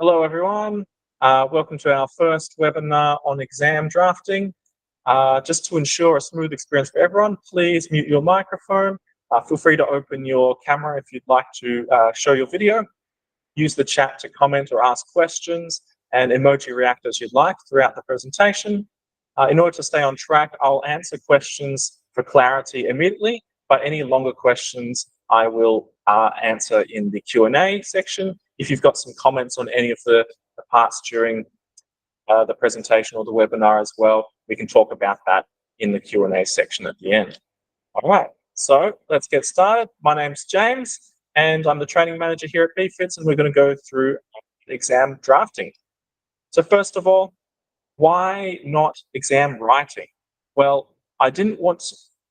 Hello, everyone. Welcome to our first webinar on exam drafting. Just to ensure a smooth experience for everyone, please mute your microphone. Feel free to open your camera if you'd like to show your video. Use the chat to comment or ask questions, and emoji react as you'd like throughout the presentation. In order to stay on track, I'll answer questions for clarity immediately, but any longer questions I will answer in the Q&A section. If you've got some comments on any of the parts during the presentation or the webinar as well, we can talk about that in the Q&A section at the end. All right, so let's get started. My name's James, and I'm the training manager here at BFITS, and we're going to go through exam drafting. So first of all, why not exam writing? Well, I didn't want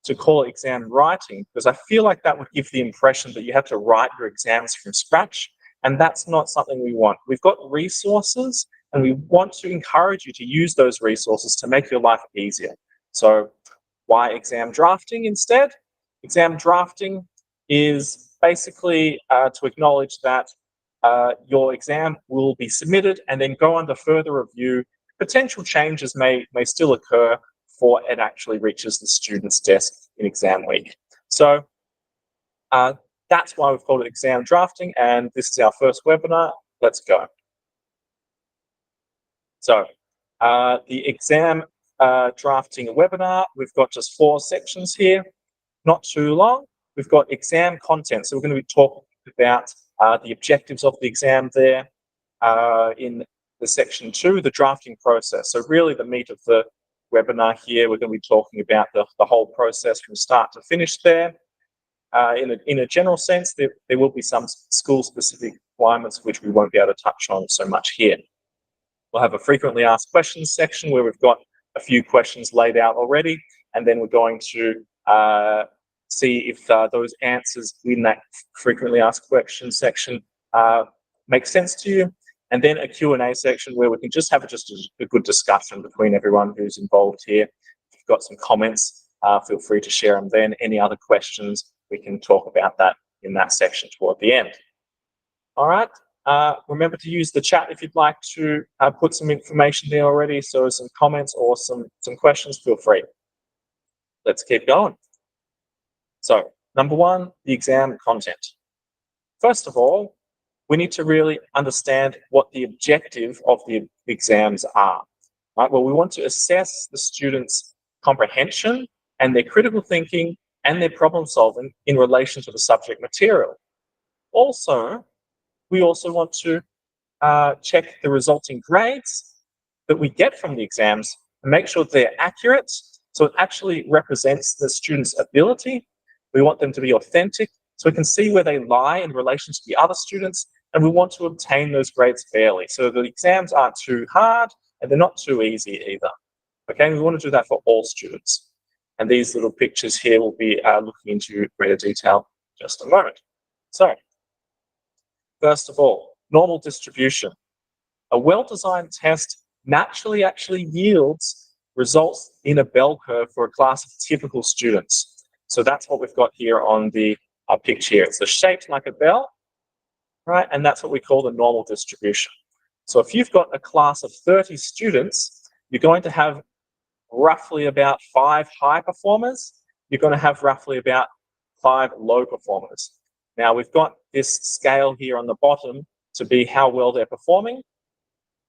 to call it exam writing because I feel like that would give the impression that you have to write your exams from scratch, and that's not something we want. We've got resources, and we want to encourage you to use those resources to make your life easier. So why exam drafting instead? Exam drafting is basically to acknowledge that your exam will be submitted and then go under further review. Potential changes may still occur before it actually reaches the student's desk in exam week. So that's why we've called it exam drafting, and this is our first webinar. Let's go. So the exam drafting webinar, we've got just 4 sections here, not too long. We've got exam content, so we're going to be talking about the objectives of the exam there in the section 2, the drafting process. So really the meat of the webinar here, we're going to be talking about the whole process from start to finish there. In a general sense, there will be some school-specific requirements which we won't be able to touch on so much here. We'll have a frequently asked questions section where we've got a few questions laid out already, and then we're going to see if those answers in that frequently asked questions section make sense to you. And then a Q&A section where we can just have a good discussion between everyone who's involved here. If you've got some comments, feel free to share them then. Any other questions, we can talk about that in that section toward the end. All right. Remember to use the chat if you'd like to put some information there already. So some comments or some questions, feel free. Let's keep going. So number 1, the exam content. First of all, we need to really understand what the objective of the exams are. Right? Well, we want to assess the students' comprehension and their critical thinking and their problem solving in relation to the subject material. Also, we also want to check the resulting grades that we get from the exams and make sure they're accurate, so it actually represents the student's ability. We want them to be authentic, so we can see where they lie in relation to the other students, and we want to obtain those grades fairly. So the exams aren't too hard, and they're not too easy either. Okay, we want to do that for all students. And these little pictures here will be looking into greater detail in just a moment. So, first of all, normal distribution. A well-designed test naturally actually yields results in a bell curve for a class of typical students. So that's what we've got here on the picture here. It's shaped like a bell, right? And that's what we call the normal distribution. So if you've got a class of 30 students, you're going to have roughly about 5 high performers. You're going to have roughly about 5 low performers. Now we've got this scale here on the bottom to be how well they're performing,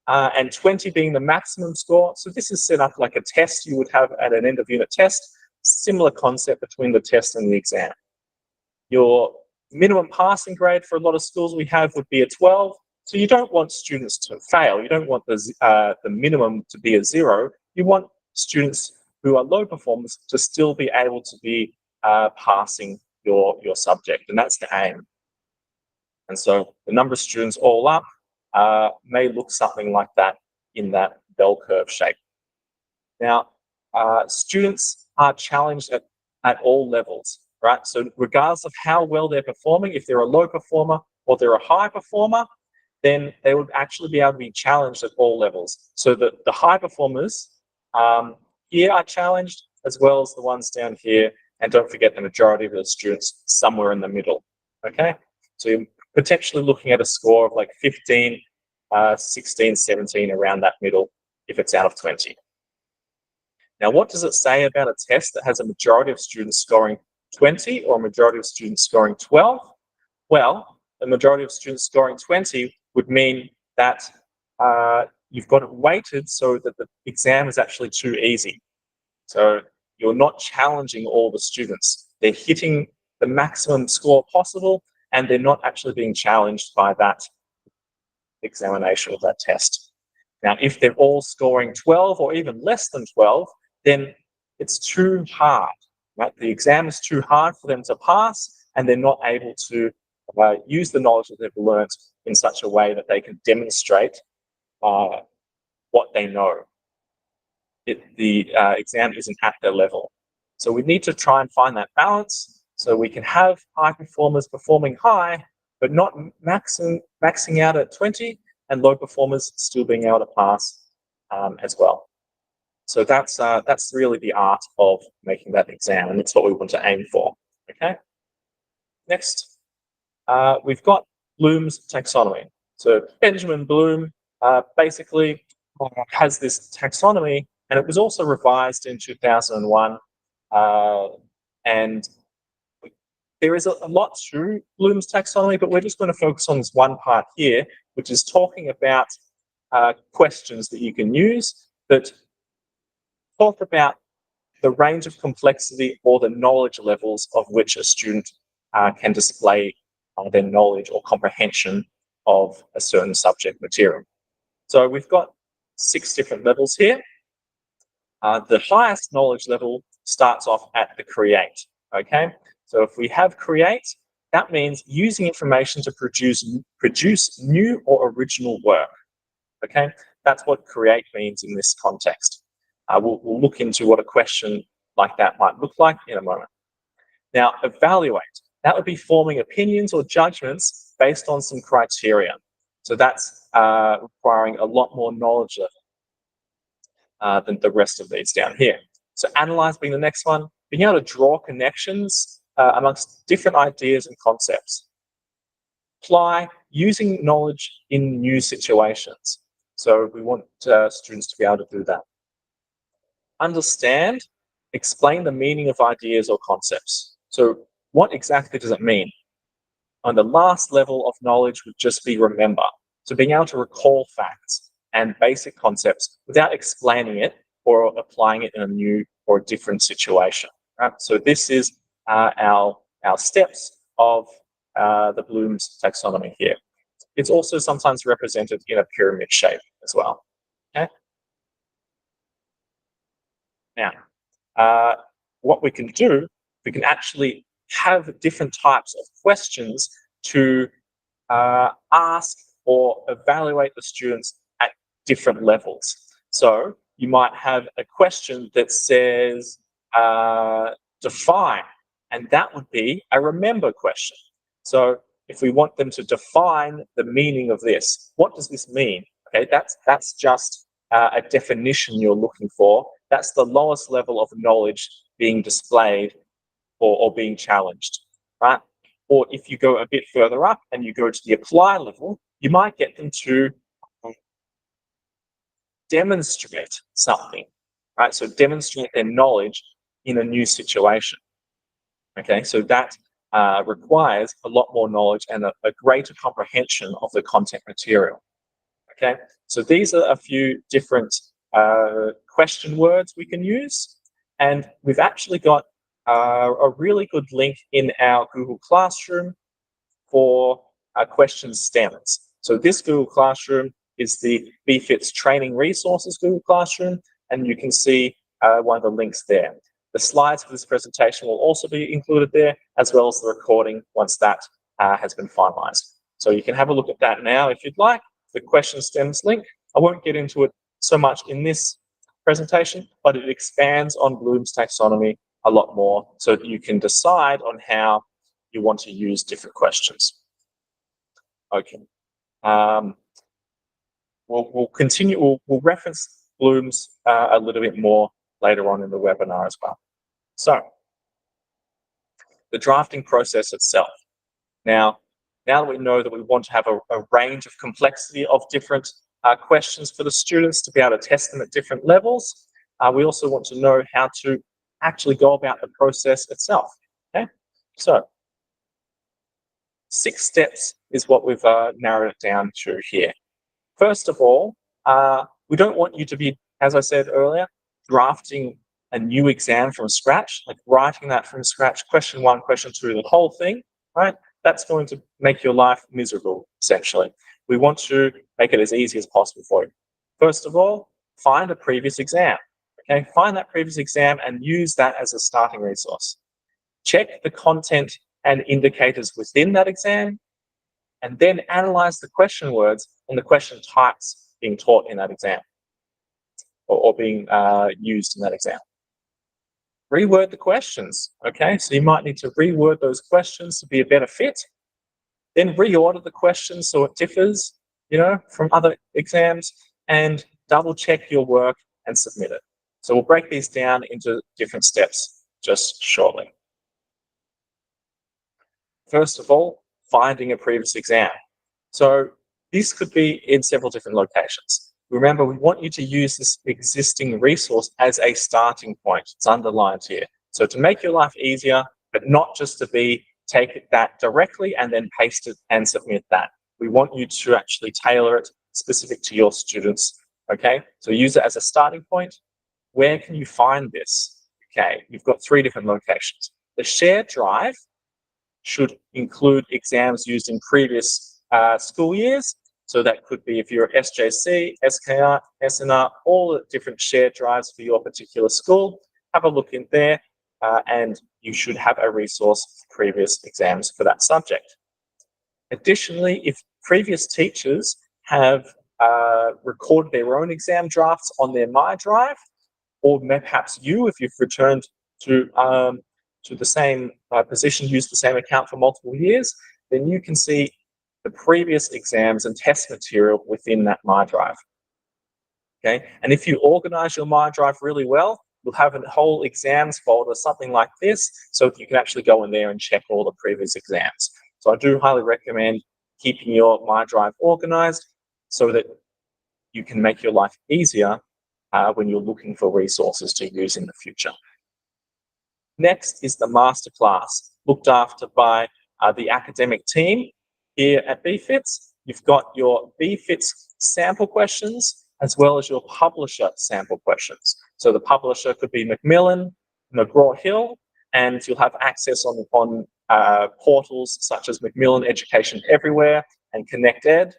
and 20 being the maximum score. So this is set up like a test you would have at an end of unit test. Similar concept between the test and the exam. Your minimum passing grade for a lot of schools we have would be a 12. So you don't want students to fail. You don't want the minimum to be a 0. You want students who are low performers to still be able to be passing your subject, and that's the aim. And so the number of students all up may look something like that in that bell curve shape. Now, students are challenged at all levels, right? So regardless of how well they're performing, if they're a low performer or they're a high performer, then they would actually be able to be challenged at all levels. So the high performers here are challenged, as well as the ones down here, and don't forget the majority of the students somewhere in the middle, okay? So you're potentially looking at a score of like 15 16, 17, around that middle if it's out of 20. Now, what does it say about a test that has a majority of students scoring 20 or a majority of students scoring 12? Well, the majority of students scoring 20 would mean that you've got it weighted so that the exam is actually too easy. So you're not challenging all the students. They're hitting the maximum score possible, and they're not actually being challenged by that examination or that test. Now, if they're all scoring 12 or even less than 12, then it's too hard. Right? The exam is too hard for them to pass, and they're not able to use the knowledge that they've learned in such a way that they can demonstrate what they know. The exam isn't at their level. So we need to try and find that balance so we can have high performers performing high, but not maxing out at 20, and low performers still being able to pass as well. So that's really the art of making that exam, and it's what we want to aim for. Okay. Next, we've got Bloom's taxonomy. So Benjamin Bloom basically has this taxonomy, and it was also revised in 2001. And there is a lot to Bloom's taxonomy, but we're just going to focus on this one part here, which is talking about questions that you can use that talk about the range of complexity or the knowledge levels of which a student can display their knowledge or comprehension of a certain subject material. So we've got 6 different levels here. The highest knowledge level starts off at the create, okay? So if we have create, that means using information to produce new or original work, okay? That's what create means in this context. We'll look into what a question like that might look like in a moment. Now, evaluate. That would be forming opinions or judgments based on some criteria. So that's requiring a lot more knowledge level than the rest of these down here. So analyze being the next one, being able to draw connections amongst different ideas and concepts. Apply, using knowledge in new situations. So we want students to be able to do that. Understand, explain the meaning of ideas or concepts. So what exactly does it mean? On the last level of knowledge would just be remember. So being able to recall facts and basic concepts without explaining it or applying it in a new or different situation. Right? So this is our steps of the Bloom's taxonomy here. It's also sometimes represented in a pyramid shape as well. Okay? Now, what we can do, we can actually have different types of questions to ask or evaluate the students at different levels. So you might have a question that says define, and that would be a remember question. So if we want them to define the meaning of this, what does this mean? Okay, that's just a definition you're looking for. That's the lowest level of knowledge being displayed or being challenged, right? Or if you go a bit further up and you go to the apply level, you might get them to demonstrate something, right? So demonstrate their knowledge in a new situation. Okay, so that requires a lot more knowledge and a greater comprehension of the content material. Okay, so these are a few different question words we can use, and we've actually got a really good link in our Google Classroom for question stems. So this Google Classroom is the BFITS Training Resources Google Classroom, and you can see one of the links there. The slides for this presentation will also be included there, as well as the recording once that has been finalized. So you can have a look at that now if you'd like, the question stems link. I won't get into it so much in this presentation, but it expands on Bloom's taxonomy a lot more so that you can decide on how you want to use different questions. Okay. We'll continue, we'll reference Bloom's a little bit more later on in the webinar as well. So, the drafting process itself. Now, Now that we know that we want to have a range of complexity of different questions for the students to be able to test them at different levels, we also want to know how to actually go about the process itself. Okay, so 6 steps is what we've narrowed it down to here. First of all, we don't want you to be, as I said earlier, drafting a new exam from scratch, like writing that from scratch, question 1, question 2, the whole thing, right? That's going to make your life miserable, essentially. We want to make it as easy as possible for you. First of all, find a previous exam. Okay, find that previous exam and use that as a starting resource. Check the content and indicators within that exam, and then analyze the question words and the question types being taught in that exam or being used in that exam. Reword the questions, okay? So you might need to reword those questions to be a better fit. Then reorder the questions so it differs, from other exams, and double check your work and submit it. So we'll break these down into different steps just shortly. First of all, finding a previous exam. So this could be in several different locations. Remember, we want you to use this existing resource as a starting point. It's underlined here. So to make your life easier, but not just to take that directly and then paste it and submit that. We want you to actually tailor it specific to your students, okay? So use it as a starting point. Where can you find this? Okay, you've got 3 different locations. The shared drive should include exams used in previous school years. So that could be if you're SJC, SKR, SNR, all the different shared drives for your particular school. Have a look in there and you should have a resource for previous exams for that subject. Additionally, if previous teachers have recorded their own exam drafts on their My Drive, or perhaps if you've returned to the same position, used the same account for multiple years, then you can see the previous exams and test material within that My Drive. Okay, and if you organize your My Drive really well, you'll have a whole exams folder, something like this, so that you can actually go in there and check all the previous exams. So I do highly recommend keeping your My Drive organized so that you can make your life easier when you're looking for resources to use in the future. Next is the masterclass, looked after by the academic team here at BFITS. You've got your BFITS sample questions as well as your publisher sample questions. So the publisher could be Macmillan, McGraw-Hill, and you'll have access on portals such as Macmillan Education Everywhere and ConnectEd.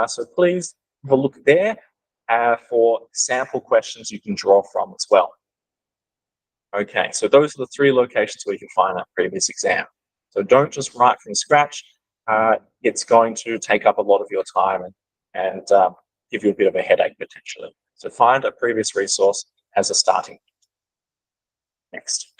So please have a look there for sample questions you can draw from as well. Okay, so those are the 3 locations where you can find that previous exam. So don't just write from scratch. It's going to take up a lot of your time and give you a bit of a headache potentially. So find a previous resource as a starting. Next.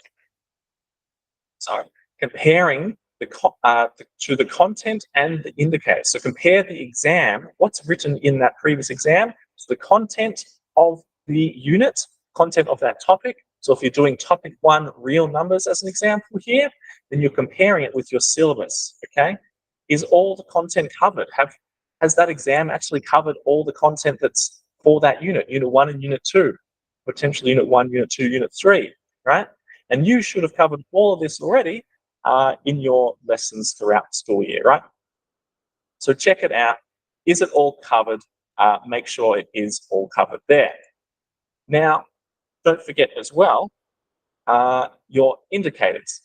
So comparing to the content and the indicators. So compare the exam, what's written in that previous exam, to the content of the unit, content of that topic. So if you're doing topic 1 real numbers as an example here, then you're comparing it with your syllabus, okay? Is all the content covered? Has that exam actually covered all the content that's for that unit, Unit 1 and Unit 2, potentially Unit 1, Unit 2, Unit 3, right? And you should have covered all of this already in your lessons throughout the school year, right? So check it out. Is it all covered? Make sure it is all covered there. Now, don't forget as well your indicators.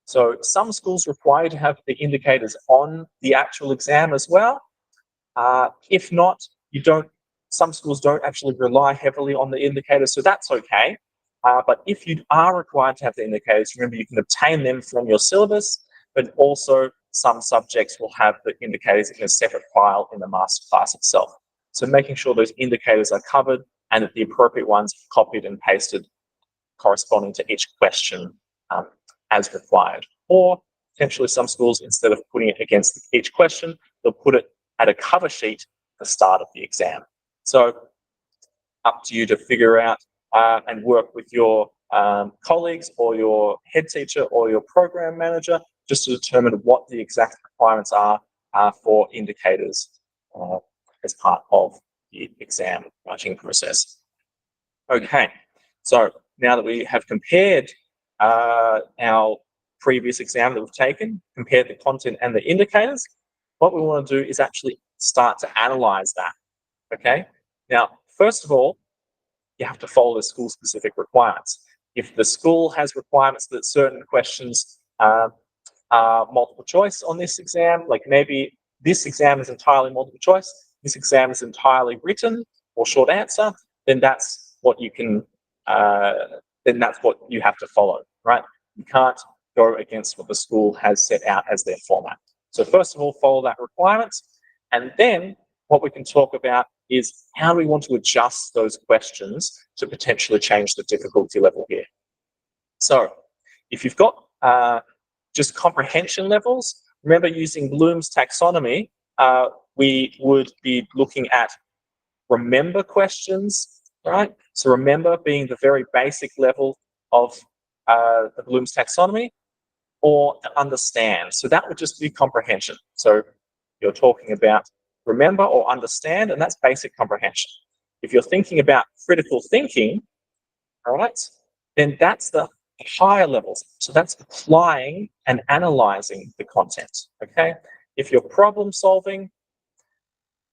So some schools require you to have the indicators on the actual exam as well. If not, some schools don't actually rely heavily on the indicators, so that's okay. But if you are required to have the indicators, remember you can obtain them from your syllabus, but also some subjects will have the indicators in a separate file in the masterclass itself. So making sure those indicators are covered and that the appropriate ones are copied and pasted corresponding to each question as required. Or potentially some schools, instead of putting it against each question, they'll put it at a cover sheet at the start of the exam. So up to you to figure out and work with your colleagues or your head teacher or your program manager just to determine what the exact requirements are for indicators as part of the exam writing process. Okay, so now that we have compared our previous exam that we've taken, compared the content and the indicators, what we want to do is actually start to analyze that. Okay, now, first of all, you have to follow the school-specific requirements. If the school has requirements that certain questions are multiple choice on this exam, like maybe this exam is entirely multiple choice, this exam is entirely written or short answer, then that's what you can, then that's what you have to follow, right? You can't go against what the school has set out as their format. So first of all, follow that requirement, and then what we can talk about is how do we want to adjust those questions to potentially change the difficulty level here. So if you've got just comprehension levels, remember using Bloom's taxonomy, we would be looking at remember questions, right? So remember being the very basic level of the Bloom's taxonomy, or understand. So that would just be comprehension. So you're talking about remember or understand, and that's basic comprehension. If you're thinking about critical thinking, all right, then that's the higher levels. So that's applying and analyzing the content, okay? If you're problem solving,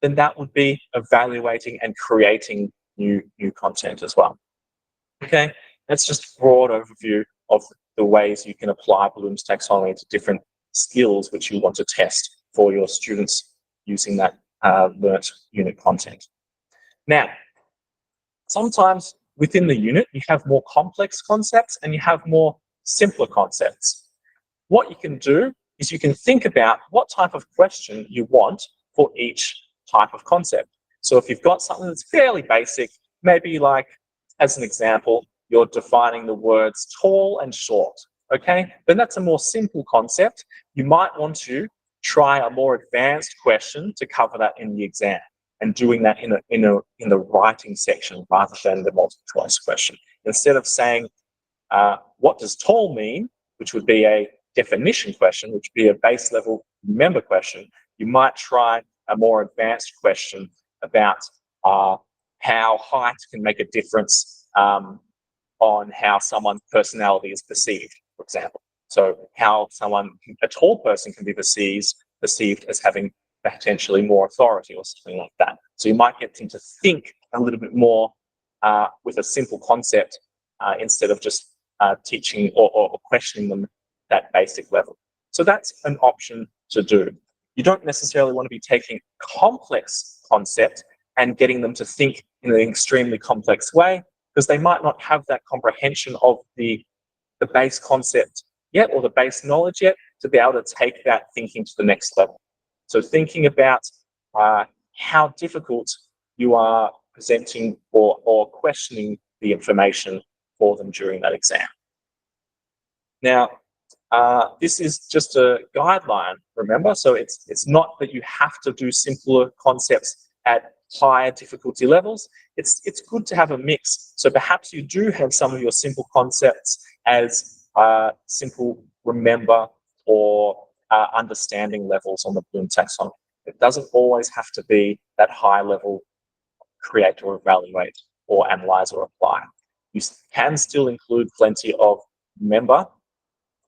then that would be evaluating and creating new content as well. Okay, that's just a broad overview of the ways you can apply Bloom's taxonomy to different skills which you want to test for your students using that learnt unit content. Now, sometimes within the unit, you have more complex concepts and you have more simpler concepts. What you can do is you can think about what type of question you want for each type of concept. So if you've got something that's fairly basic, maybe like, as an example, you're defining the words tall and short, okay? Then that's a more simple concept. You might want to try a more advanced question to cover that in the exam, and doing that in the writing section rather than the multiple choice question. Instead of saying, what does tall mean, which would be a definition question, which would be a base level remember question, you might try a more advanced question about how height can make a difference on how someone's personality is perceived, for example. So how a tall person can be perceived as having potentially more authority or something like that. So you might get them to think a little bit more with a simple concept instead of just teaching or questioning them that basic level. So that's an option to do. You don't necessarily want to be taking complex concept and getting them to think in an extremely complex way, because they might not have that comprehension of the base concept yet, or the base knowledge yet, to be able to take that thinking to the next level. So thinking about how difficult you are presenting or questioning the information for them during that exam. Now, this is just a guideline, remember? So it's not that you have to do simpler concepts at higher difficulty levels. It's good to have a mix. So perhaps you do have some of your simple concepts as simple remember or understanding levels on the Bloom taxonomy. It doesn't always have to be that high level create or evaluate or analyze or apply. You can still include plenty of remember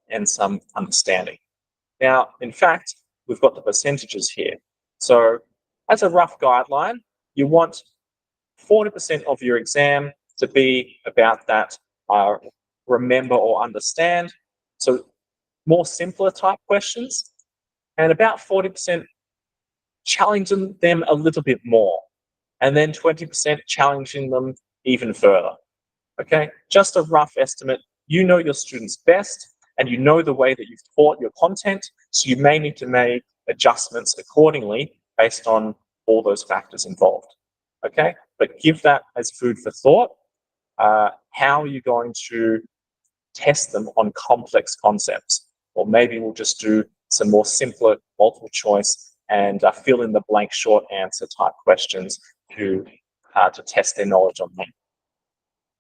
and some understanding. Now, in fact, we've got the percentages here. So as a rough guideline, you want 40% of your exam to be about that remember or understand. So more simpler type questions, and about 40% challenging them a little bit more, and then 20% challenging them even further. Okay, just a rough estimate. You know your students best, and you know the way that you've taught your content, so you may need to make adjustments accordingly based on all those factors involved. Okay, but give that as food for thought. How are you going to test them on complex concepts? Or maybe we'll just do some more simpler multiple choice and fill in the blank short answer type questions to test their knowledge on them.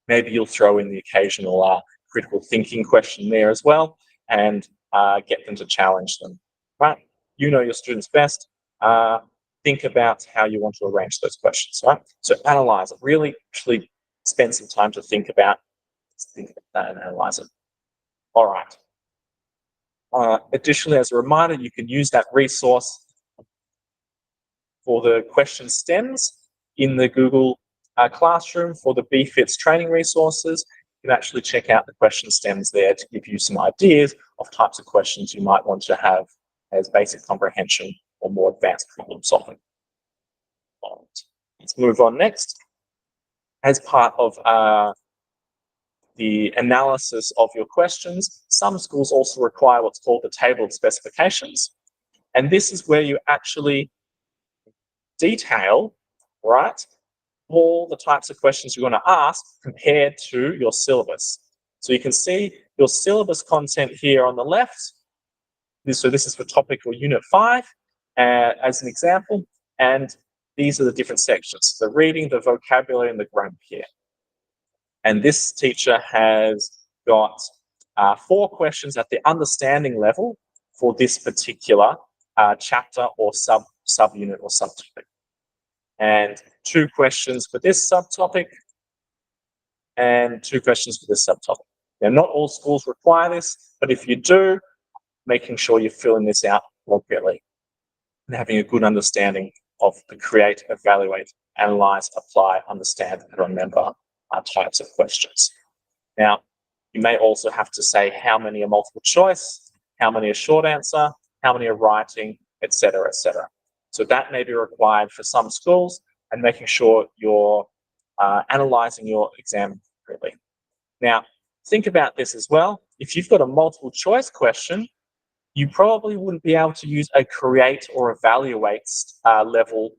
Maybe you'll throw in the occasional critical thinking question there as well, and get them to challenge them, right? you know your students best. Think about how you want to arrange those questions, right? So analyze it. Really actually spend some time to think about that and analyze it. All right. Additionally, as a reminder, you can use that resource for the question stems in the Google Classroom for the BFITS training resources. You can actually check out the question stems there to give you some ideas of types of questions you might want to have as basic comprehension or more advanced problem solving. Let's move on next. As part of the analysis of your questions, some schools also require what's called the table of specifications. And this is where you actually detail, right, all the types of questions you're going to ask compared to your syllabus. So you can see your syllabus content here on the left. So this is for topic or unit 5 as an example. And these are the different sections, the reading, the vocabulary, and the grammar here. And this teacher has got 4 questions at the understanding level for this particular chapter or subunit or subtopic. And 2 questions for this subtopic and 2 questions for this subtopic. Now, not all schools require this, but if you do, making sure you're filling this out appropriately and having a good understanding of the create, evaluate, analyze, apply, understand, and remember types of questions. Now, you may also have to say how many are multiple choice, how many are short answer, how many are writing, etc., etc. So that may be required for some schools, and making sure you're analyzing your exam correctly. Now, think about this as well. If you've got a multiple choice question, you probably wouldn't be able to use a create or evaluate level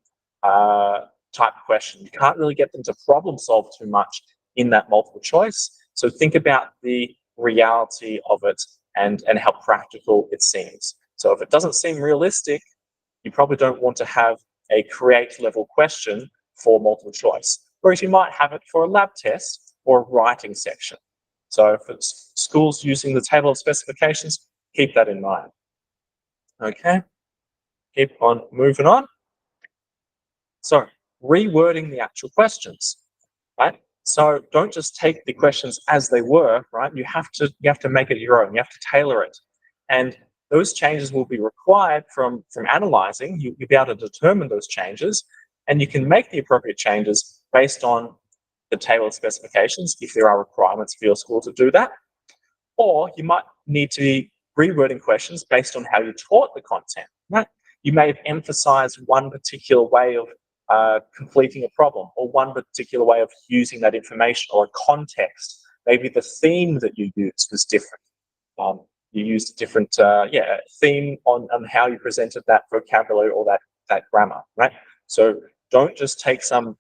type question. You can't really get them to problem solve too much in that multiple choice. So think about the reality of it and how practical it seems. So if it doesn't seem realistic, you probably don't want to have a create level question for multiple choice, whereas you might have it for a lab test or a writing section. So for schools using the table of specifications, keep that in mind. Okay, keep on moving on. So rewording the actual questions, right? So don't just take the questions as they were, right? You have to make it your own. You have to tailor it, and those changes will be required from analyzing. You'll be able to determine those changes, and you can make the appropriate changes based on the table of specifications if there are requirements for your school to do that. Or you might need to be rewording questions based on how you taught the content, right? You may have emphasized one particular way of completing a problem, or one particular way of using that information, or a context. Maybe the theme that you used was different. You used a different theme on how you presented that vocabulary or that grammar, right? So don't just take some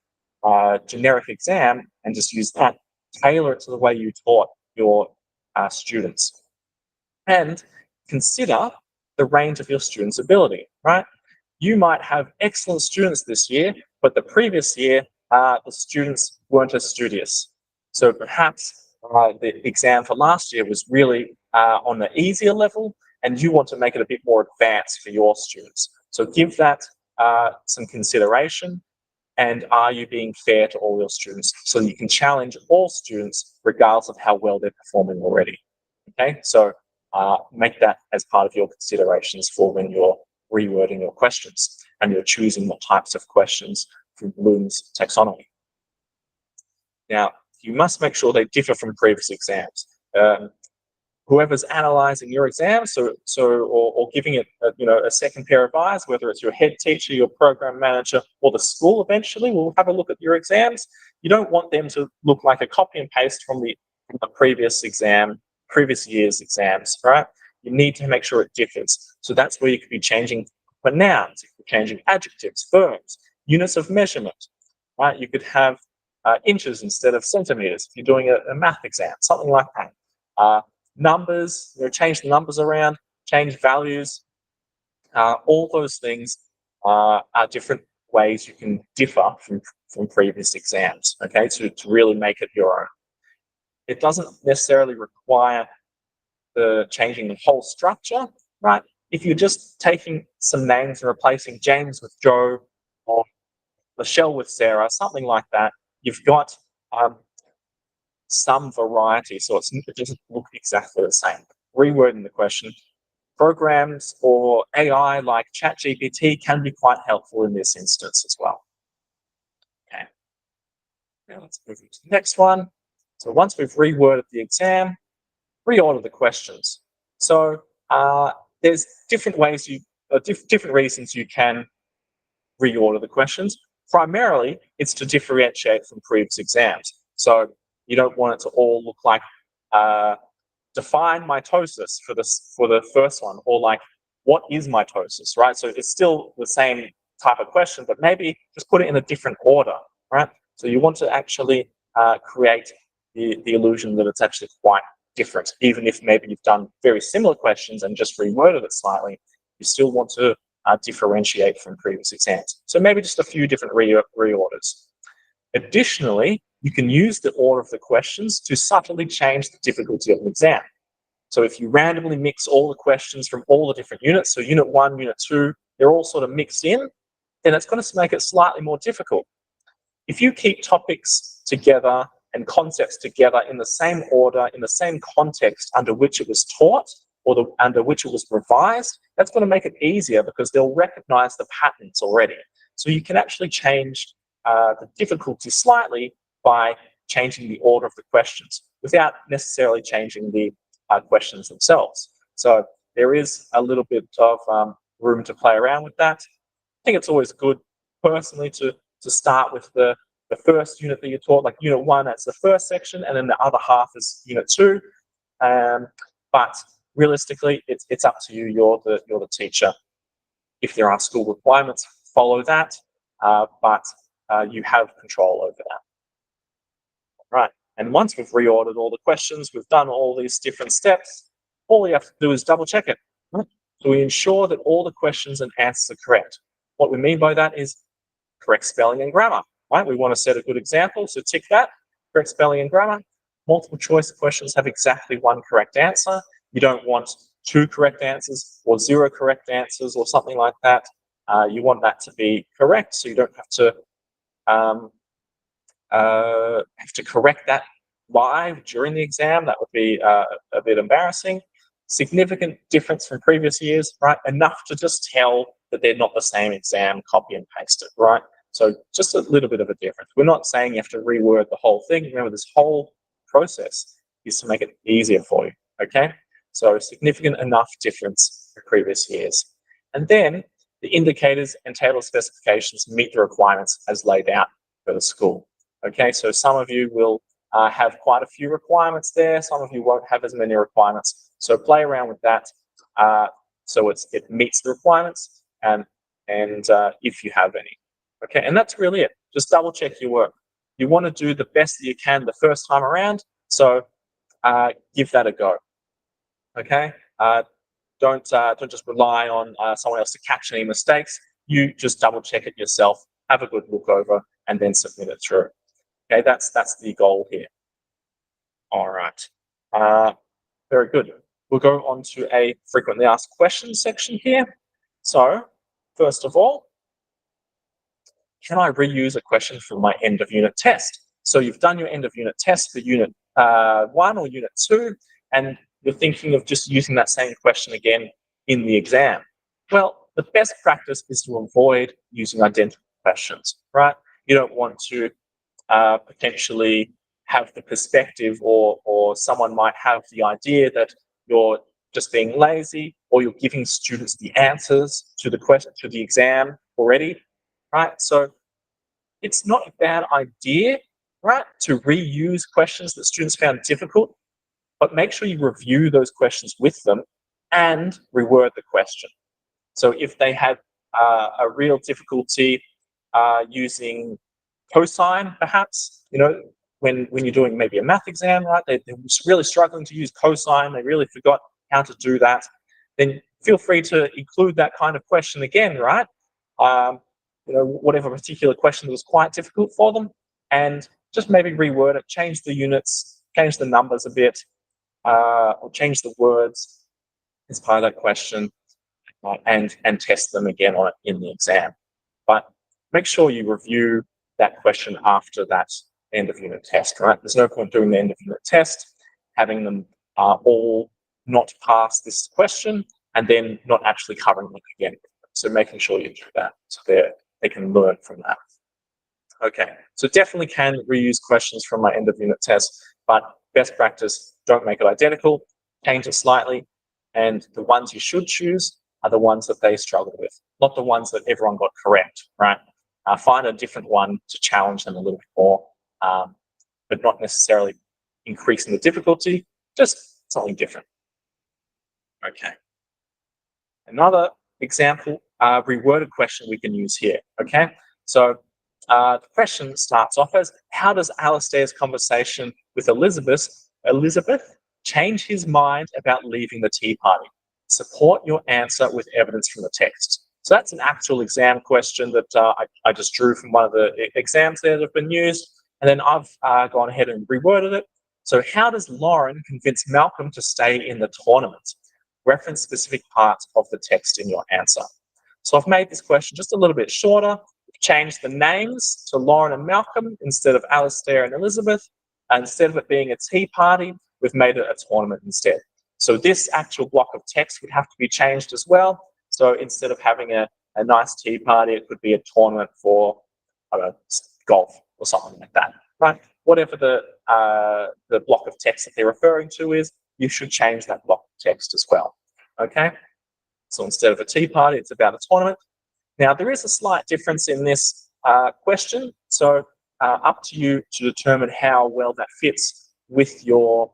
generic exam and just use that. Tailor it to the way you taught your students. And consider the range of your students' ability, right? You might have excellent students this year, but the previous year, the students weren't as studious. So perhaps the exam for last year was really on the easier level, and you want to make it a bit more advanced for your students. So give that some consideration, and are you being fair to all your students so that you can challenge all students regardless of how well they're performing already. Okay, so make that as part of your considerations for when you're rewording your questions and you're choosing what types of questions from Bloom's taxonomy. Now, you must make sure they differ from previous exams. Whoever's analysing your exam, or giving it a second pair of eyes, whether it's your head teacher, your program manager, or the school eventually will have a look at your exams. You don't want them to look like a copy and paste from the previous year's exams, right? You need to make sure it differs. So that's where you could be changing for nouns, you could be changing adjectives, verbs, units of measurement, right? You could have inches instead of centimeters if you're doing a math exam, something like that. Numbers, change the numbers around, change values. All those things are different ways you can differ from previous exams, okay, to really make it your own. It doesn't necessarily require changing the whole structure, right? if you're just taking some names and replacing James with Joe or Michelle with Sarah, something like that, you've got some variety, so it doesn't look exactly the same. Rewording the question. Programs or AI like ChatGPT can be quite helpful in this instance as well. Okay. Now let's move to the next one. So once we've reworded the exam, reorder the questions. So there's different ways different reasons you can reorder the questions. Primarily, it's to differentiate from previous exams. So you don't want it to all look like define mitosis for the first one, or like what is mitosis, right? So it's still the same type of question, but maybe just put it in a different order, right? So you want to actually create the illusion that it's actually quite different, even if maybe you've done very similar questions and just reworded it slightly. You still want to differentiate from previous exams. So maybe just a few different reorders. Additionally, you can use the order of the questions to subtly change the difficulty of an exam. So if you randomly mix all the questions from all the different units, so unit 1, unit 2, they're all sort of mixed in, then it's going to make it slightly more difficult. If you keep topics together and concepts together in the same order, in the same context under which it was taught or under which it was revised, that's going to make it easier because they'll recognize the patterns already. So you can actually change the difficulty slightly by changing the order of the questions without necessarily changing the questions themselves. So there is a little bit of room to play around with that. I think it's always good, personally, to start with the first unit that you taught, like unit 1, that's the first section, and then the other half is unit 2. But realistically, it's up to you. You're the teacher. If there are school requirements, follow that, but you have control over that. Right. And once we've reordered all the questions, we've done all these different steps, all we have to do is double check it. Right? So we ensure that all the questions and answers are correct. What we mean by that is correct spelling and grammar. Right? We want to set a good example, so tick that, correct spelling and grammar. Multiple choice questions have exactly one correct answer. You don't want 2 correct answers or 0 correct answers or something like that. You want that to be correct, so you don't have to correct that live during the exam. That would be a bit embarrassing. Significant difference from previous years, right? Enough to just tell that they're not the same exam, copy and paste it, right? So just a little bit of a difference. We're not saying you have to reword the whole thing. Remember, this whole process is to make it easier for you, okay? So significant enough difference from previous years. And then the indicators and table specifications meet the requirements as laid out for the school. Okay, so some of you will have quite a few requirements there. Some of you won't have as many requirements. So play around with that so it meets the requirements and if you have any. Okay, and that's really it. Just double check your work. You want to do the best that you can the first time around, so give that a go. Okay, don't just rely on someone else to catch any mistakes. You just double check it yourself, have a good look over, and then submit it through. Okay, that's the goal here. All right, very good. We'll go on to a frequently asked questions section here. So, first of all, can I reuse a question from my end of unit test? So you've done your end of unit test for unit 1 or unit 2, and you're thinking of just using that same question again in the exam. Well, the best practice is to avoid using identical questions, right? You don't want to potentially have the perspective or someone might have the idea that you're just being lazy or you're giving students the answers to the question, to the exam already, right? So it's not a bad idea, right, to reuse questions that students found difficult, but make sure you review those questions with them and reword the question. So if they had a real difficulty using cosine, perhaps, when you're doing maybe a math exam, right, they're really struggling to use cosine, they really forgot how to do that, then feel free to include that kind of question again, right? Whatever particular question was quite difficult for them, and just maybe reword it, change the units, change the numbers a bit, or change the words as part of that question. and test them again on it in the exam. But make sure you review that question after that end of unit test, right? There's no point doing the end of unit test, having them all not pass this question, and then not actually covering it again. So making sure you do that so they can learn from that. Okay, so definitely can reuse questions from my end of unit test, but best practice, don't make it identical, change it slightly, and the ones you should choose are the ones that they struggled with, not the ones that everyone got correct, right? Find a different one to challenge them a little bit more, but not necessarily increasing the difficulty, just something different. Okay. Another example, reworded question we can use here, okay? So the question starts off as, how does Alistair's conversation with Elizabeth change his mind about leaving the tea party? Support your answer with evidence from the text. So that's an actual exam question that I just drew from one of the exams there that have been used. And then I've gone ahead and reworded it. So how does Lauren convince Malcolm to stay in the tournament? Reference specific parts of the text in your answer. So I've made this question just a little bit shorter. We've changed the names to Lauren and Malcolm instead of Alistair and Elizabeth. And instead of it being a tea party, we've made it a tournament instead. So this actual block of text would have to be changed as well. So instead of having a nice tea party, it could be a tournament for, I don't know, golf or something like that, right? Whatever the block of text that they're referring to is, you should change that block of text as well, okay? So instead of a tea party, it's about a tournament. Now, there is a slight difference in this question, so up to you to determine how well that fits with your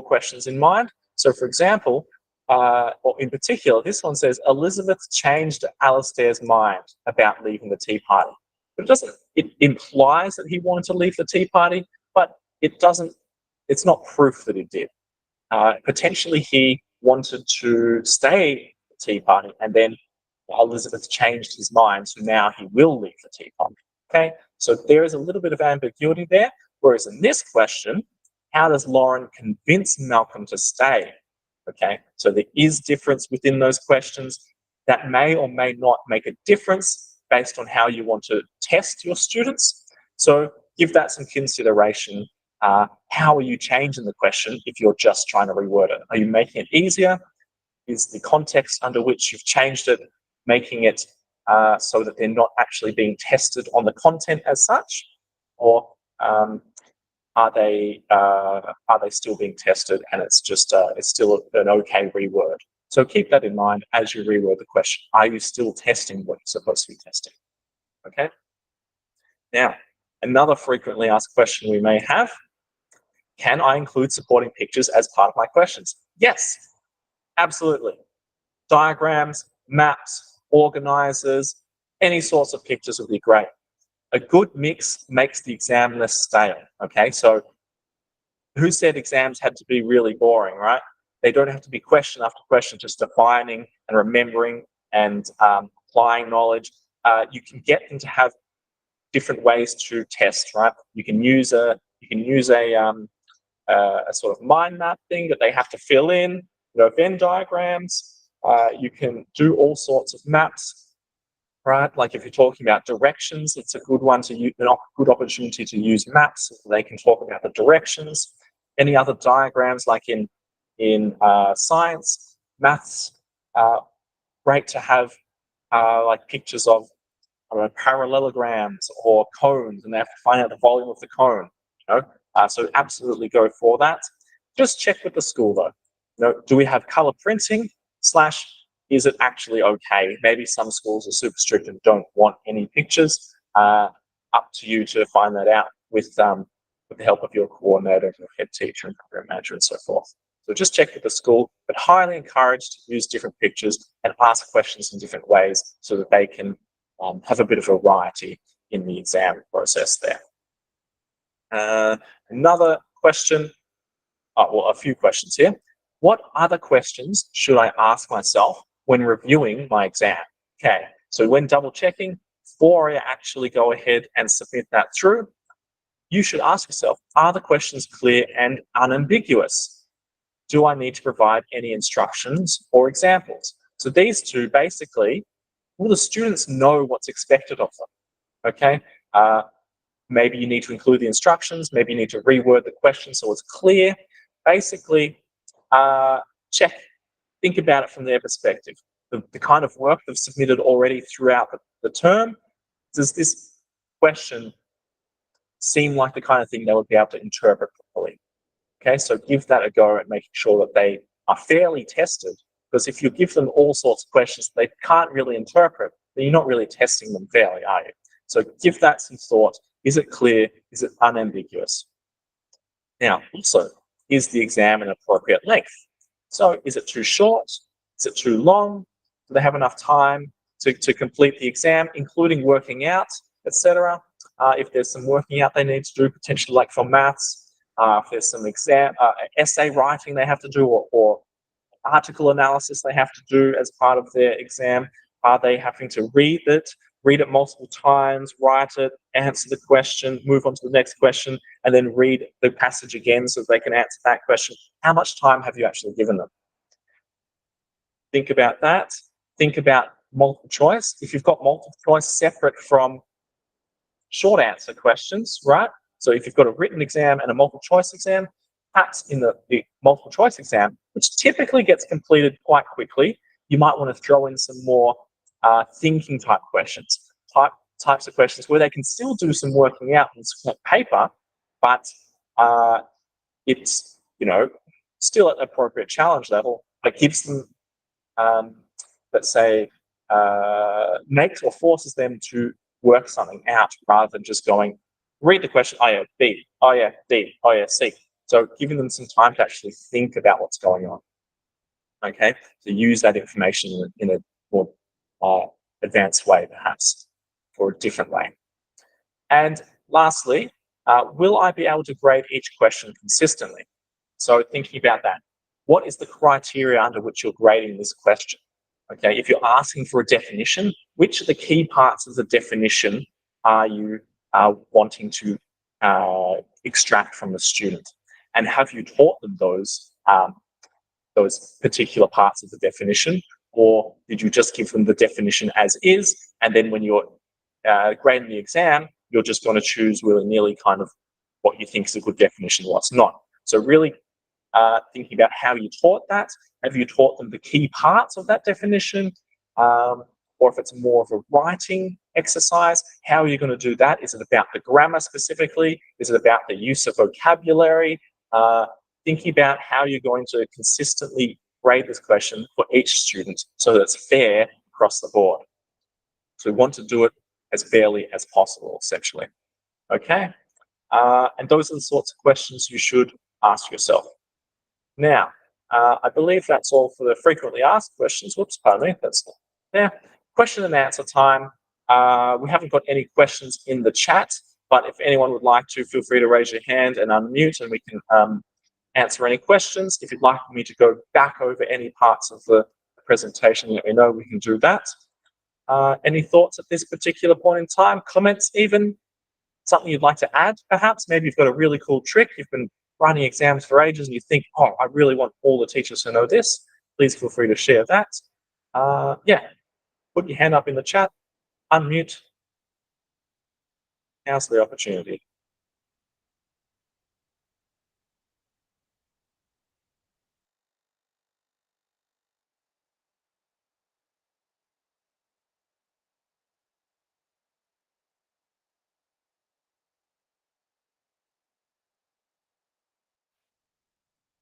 questions in mind. So, for example, or in particular, this one says, Elizabeth changed Alistair's mind about leaving the tea party. But it implies that he wanted to leave the tea party, but it's not proof that he did. Potentially he wanted to stay at the tea party, and then Elizabeth changed his mind, so now he will leave the tea party. Okay, so there is a little bit of ambiguity there. Whereas in this question, how does Lauren convince Malcolm to stay? Okay, so there is difference within those questions that may or may not make a difference based on how you want to test your students. So give that some consideration. How are you changing the question if you're just trying to reword it? Are you making it easier? Is the context under which you've changed it making it so that they're not actually being tested on the content as such? Or are they still being tested and it's just it's still an okay reword? So keep that in mind as you reword the question. Are you still testing what you're supposed to be testing? Okay. Now, another frequently asked question we may have: can I include supporting pictures as part of my questions? Yes, absolutely. Diagrams, maps, organizers, any sorts of pictures would be great. A good mix makes the exam less stale, okay? So who said exams had to be really boring, right? They don't have to be question after question, just defining and remembering and applying knowledge. You can get them to have different ways to test, right? You can use a sort of mind map thing that they have to fill in, Venn diagrams. You can do all sorts of maps, right? Like if you're talking about directions, it's a good one to use, a good opportunity to use maps. So they can talk about the directions. Any other diagrams, like in science, maths, great to have like pictures of parallelograms or cones, and they have to find out the volume of the cone. So absolutely go for that. Just check with the school though. Do we have color printing? / is it actually okay? Maybe some schools are super strict and don't want any pictures. Up to you to find that out with the help of your coordinator, your head teacher, and program manager, and so forth. So just check with the school, but highly encouraged to use different pictures and ask questions in different ways so that they can have a bit of variety in the exam process there. Another question, a few questions here. What other questions should I ask myself when reviewing my exam? Okay, so when double checking, before I actually go ahead and submit that through, you should ask yourself, are the questions clear and unambiguous? Do I need to provide any instructions or examples? So these two, basically, will the students know what's expected of them? Okay. Maybe you need to include the instructions. Maybe you need to reword the question so it's clear. Basically, think about it from their perspective. The kind of work they've submitted already throughout the term, does this question seem like the kind of thing they would be able to interpret properly? Okay, so give that a go at making sure that they are fairly tested, because if you give them all sorts of questions they can't really interpret, then you're not really testing them fairly, are you? So give that some thought. Is it clear? Is it unambiguous? Now, also, is the exam an appropriate length? So is it too short? Is it too long? Do they have enough time to complete the exam, including working out, etc.? If there's some working out they need to do, potentially like for maths, if there's some essay writing they have to do, or article analysis they have to do as part of their exam, are they having to read it multiple times, write it, answer the question, move on to the next question, and then read the passage again so they can answer that question? How much time have you actually given them? Think about that. Think about multiple choice. If you've got multiple choice separate from short answer questions, right? So if you've got a written exam and a multiple choice exam, perhaps in the multiple choice exam, which typically gets completed quite quickly, you might want to throw in some more thinking type questions, types of questions where they can still do some working out on paper, but it's still at appropriate challenge level, but gives them, let's say, makes or forces them to work something out rather than just going, read the question, oh yeah, B, oh yeah, D, oh yeah, C. So giving them some time to actually think about what's going on. Okay, to use that information in a more advanced way, perhaps, or a different way. And lastly, will I be able to grade each question consistently? So thinking about that, what is the criteria under which you're grading this question? Okay, if you're asking for a definition, which of the key parts of the definition are you wanting to extract from the student? And have you taught them those particular parts of the definition? Or did you just give them the definition as is, and then when you're grading the exam, you're just going to choose willy-nilly kind of what you think is a good definition, what's not? So really thinking about how you taught that. Have you taught them the key parts of that definition? Or if it's more of a writing exercise, how are you going to do that? Is it about the grammar specifically? Is it about the use of vocabulary? Thinking about how you're going to consistently grade this question for each student so that it's fair across the board. So we want to do it as fairly as possible, essentially. Okay? And those are the sorts of questions you should ask yourself. Now, I believe that's all for the frequently asked questions. Whoops, pardon me. That's question and answer time. We haven't got any questions in the chat, but if anyone would like to, feel free to raise your hand and unmute, and we can answer any questions. If you'd like me to go back over any parts of the presentation, let me know. We can do that. Any thoughts at this particular point in time? Comments even? Something you'd like to add, perhaps? Maybe you've got a really cool trick. You've been running exams for ages and you think, oh, I really want all the teachers to know this. Please feel free to share that. Yeah, put your hand up in the chat, unmute. Now's the opportunity.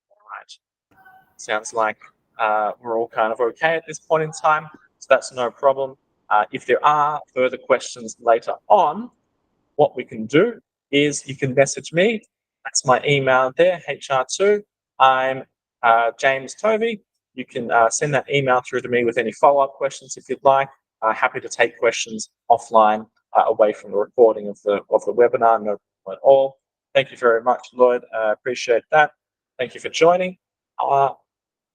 Right. Sounds like we're all kind of okay at this point in time, so that's no problem. If there are further questions later on, what we can do is you can message me. That's my email there, HR2. I'm James Tovey. You can send that email through to me with any follow-up questions if you'd like. Happy to take questions offline away from the recording of the webinar, no problem at all. Thank you very much, Lloyd. Appreciate that. Thank you for joining.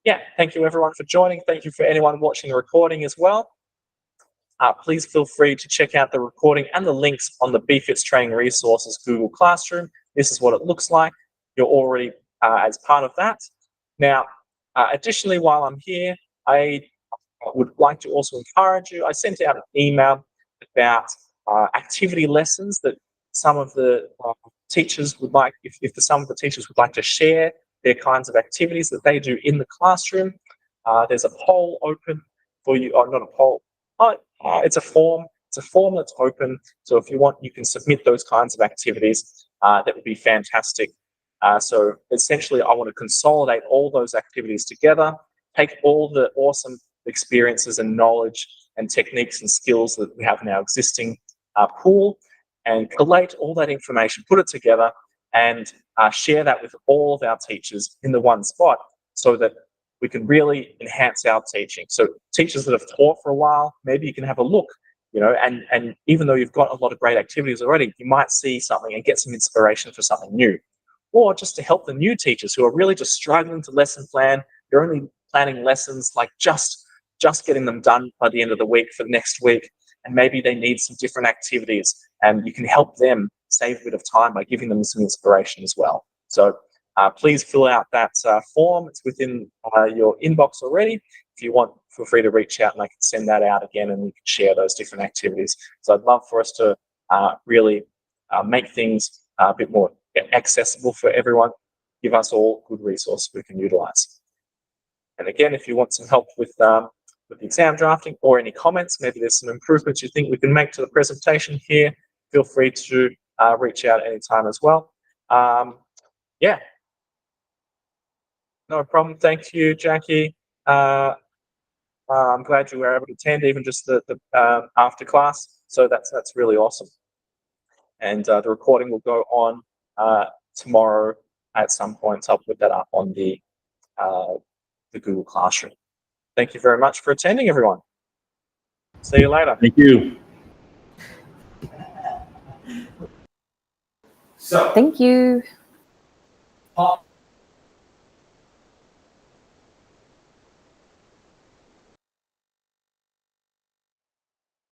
Yeah, thank you everyone for joining. Thank you for anyone watching the recording as well. Please feel free to check out the recording and the links on the BFITS Training Resources Google Classroom. This is what it looks like. You're already as part of that. Now, additionally, while I'm here, I would like to also encourage you. I sent out an email about activity lessons that some of the teachers would like, if some of the teachers would like to share their kinds of activities that they do in the classroom. There's a poll open for you, or not a poll, it's a form. It's a form that's open, so if you want, you can submit those kinds of activities. That would be fantastic. So essentially, I want to consolidate all those activities together, take all the awesome experiences and knowledge and techniques and skills that we have in our existing pool, and collate all that information, put it together, and share that with all of our teachers in the one spot, so that we can really enhance our teaching. So teachers that have taught for a while, maybe you can have a look, and even though you've got a lot of great activities already, you might see something and get some inspiration for something new. Or just to help the new teachers who are really just struggling to lesson plan. You're only planning lessons like just getting them done by the end of the week for next week, and maybe they need some different activities, and you can help them save a bit of time by giving them some inspiration as well. So please fill out that form. It's within your inbox already. If you want, feel free to reach out and I can send that out again, and we can share those different activities. So I'd love for us to really make things a bit more accessible for everyone, give us all good resources we can utilize. And again, if you want some help with the exam drafting or any comments, maybe there's some improvements you think we can make to the presentation here, feel free to reach out anytime as well. Yeah, no problem. Thank you, Jackie. I'm glad you were able to attend even just the after class. So that's really awesome. And the recording will go on tomorrow at some point. So I'll put that up on the Google Classroom. Thank you very much for attending, everyone. See you later. Thank you. Thank you.